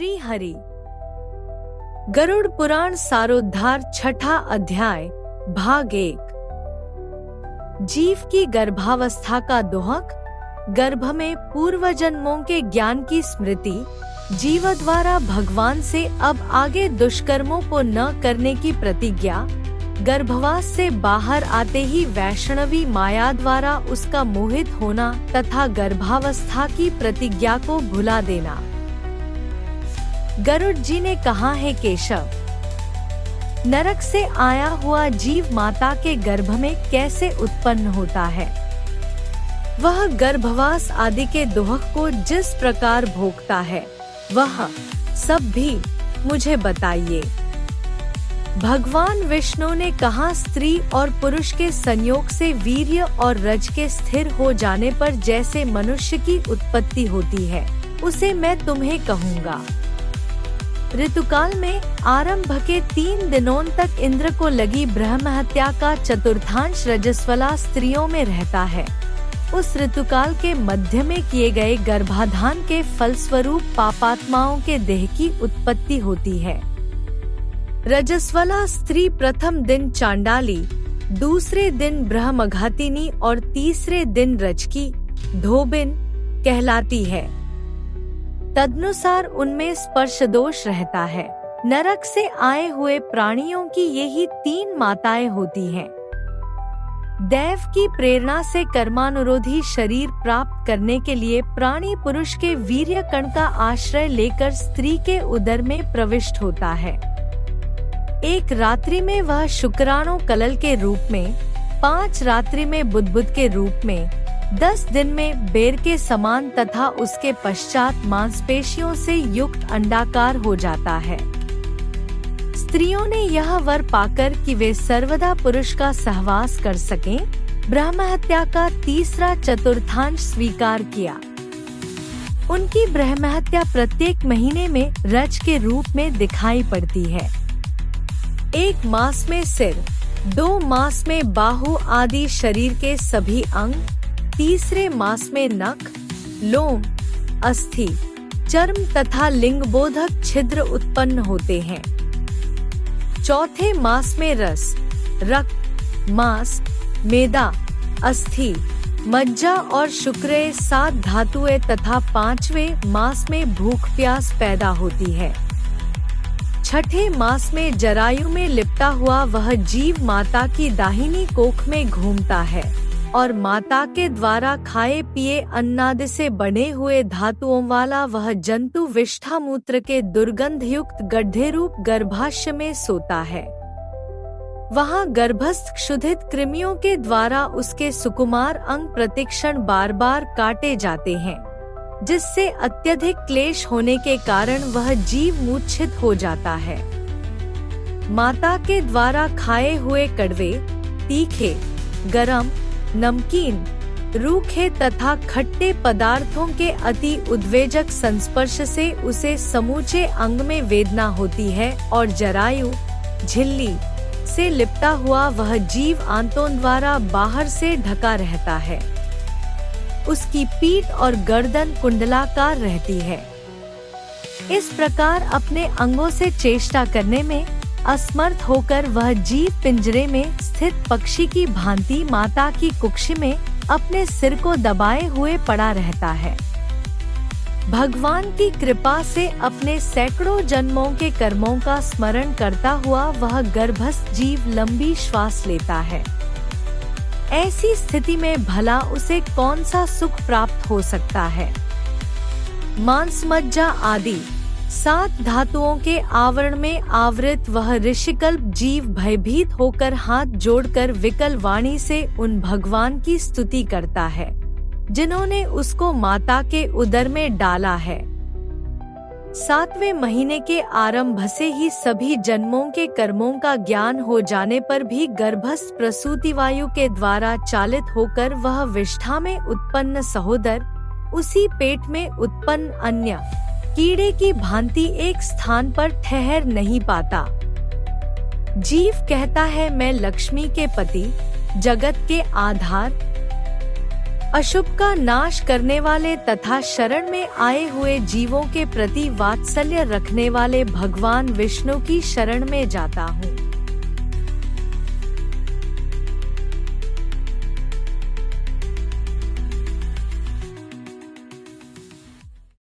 श्री हरि। गरुड़ पुराण सारोद्धार छठा अध्याय भाग 1। जीव की गर्भावस्था का दोहक। गर्भ में पूर्व जन्मों के ज्ञान की स्मृति। जीव द्वारा भगवान से अब आगे दुष्कर्मों को न करने की प्रतिज्ञा। गर्भवास से बाहर आते ही वैष्णवी माया द्वारा उसका मोहित होना तथा गर्भावस्था की प्रतिज्ञा को भुला देना। गरुड़ जी ने कहा है केशव, नरक से आया हुआ जीव माता के गर्भ में कैसे उत्पन्न होता है? वह गर्भवास आदि के दोहक को जिस प्रकार भोगता है वह सब भी मुझे बताइए। भगवान विष्णु ने कहा, स्त्री और पुरुष के संयोग से वीर्य और रज के स्थिर हो जाने पर जैसे मनुष्य की उत्पत्ति होती है उसे मैं तुम्हें कहूँगा। ऋतुकाल में आरंभ के 3 दिनों तक इंद्र को लगी ब्रह्महत्या का चतुर्थांश रजस्वला स्त्रियों में रहता है। उस ऋतुकाल के मध्य में किए गए गर्भाधान के फलस्वरूप पापात्माओं के देह की उत्पत्ति होती है। रजस्वला स्त्री प्रथम दिन चांडाली, दूसरे दिन ब्रह्मघातिनी और तीसरे दिन रजकी धोबिन कहलाती है। तदनुसार उनमें स्पर्श दोष रहता है। नरक से आए हुए प्राणियों की यही 3 माताएं होती हैं। दैव की प्रेरणा से कर्मानुरोधी शरीर प्राप्त करने के लिए प्राणी पुरुष के वीर्य कण का आश्रय लेकर स्त्री के उदर में प्रविष्ट होता है। एक रात्रि में वह शुक्राणु कलल के रूप में, 5 रात्रि में बुद्बुद के रूप में, 10 दिन में बेर के समान तथा उसके पश्चात मांसपेशियों से युक्त अंडाकार हो जाता है। स्त्रियों ने यह वर पाकर कि वे सर्वदा पुरुष का सहवास कर सकें, ब्रह्महत्या का तीसरा चतुर्थांश स्वीकार किया। उनकी ब्रह्महत्या प्रत्येक महीने में रज के रूप में दिखाई पड़ती है। 1 मास में सिर, 2 मास में बाहु आदि शरीर के सभी अंग, तीसरे मास में नख, लोम, अस्थि, चर्म तथा लिंगबोधक छिद्र उत्पन्न होते हैं। चौथे मास में रस, रक्त, मांस, मेदा, अस्थि, मज्जा और शुक्र 7 धातुएं तथा 5वें मास में भूख प्यास पैदा होती है। छठे मास में जरायु में लिपटा हुआ वह जीव माता की दाहिनी कोख में घूमता है और माता के द्वारा खाए पिए अन्नादि से बने हुए धातुओं वाला वह जंतु विष्ठामूत्र के दुर्गंध युक्त गड्ढे रूप गर्भाशय में सोता है। वहाँ गर्भस्थ क्षुधित कृमियों के द्वारा उसके सुकुमार अंग प्रतिक्षण बार बार काटे जाते हैं, जिससे अत्यधिक क्लेश होने के कारण वह जीव मूर्छित हो जाता है। माता के द्वारा खाए हुए कड़वे, तीखे, गरम, नमकीन, रूखे तथा खट्टे पदार्थों के अति उद्वेजक संस्पर्श से उसे समूचे अंग में वेदना होती है और जरायु, झिल्ली से लिपटा हुआ वह जीव आंतों द्वारा बाहर से ढका रहता है। उसकी पीठ और गर्दन कुंडलाकार रहती है। इस प्रकार अपने अंगों से चेष्टा करने में असमर्थ होकर वह जीव पिंजरे में स्थित पक्षी की भांति माता की कुक्षी में अपने सिर को दबाए हुए पड़ा रहता है। भगवान की कृपा से अपने सैकड़ों जन्मों के कर्मों का स्मरण करता हुआ वह गर्भस्थ जीव लंबी श्वास लेता है। ऐसी स्थिति में भला उसे कौन सा सुख प्राप्त हो सकता है? मांस, मज्जा आदि 7 धातुओं के आवरण में आवृत वह ऋषिकल्प जीव भयभीत होकर हाथ जोड़कर विकल वाणी से उन भगवान की स्तुति करता है जिन्होंने उसको माता के उदर में डाला है। 7वें महीने के आरंभ से ही सभी जन्मों के कर्मों का ज्ञान हो जाने पर भी गर्भस्थ प्रसूति वायु के द्वारा चालित होकर वह विष्ठा में उत्पन्न सहोदर उसी पेट में उत्पन्न अन्य कीड़े की भांति एक स्थान पर ठहर नहीं पाता। जीव कहता है, मैं लक्ष्मी के पति, जगत के आधार, अशुभ का नाश करने वाले तथा शरण में आए हुए जीवों के प्रति वात्सल्य रखने वाले भगवान विष्णु की शरण में जाता हूँ।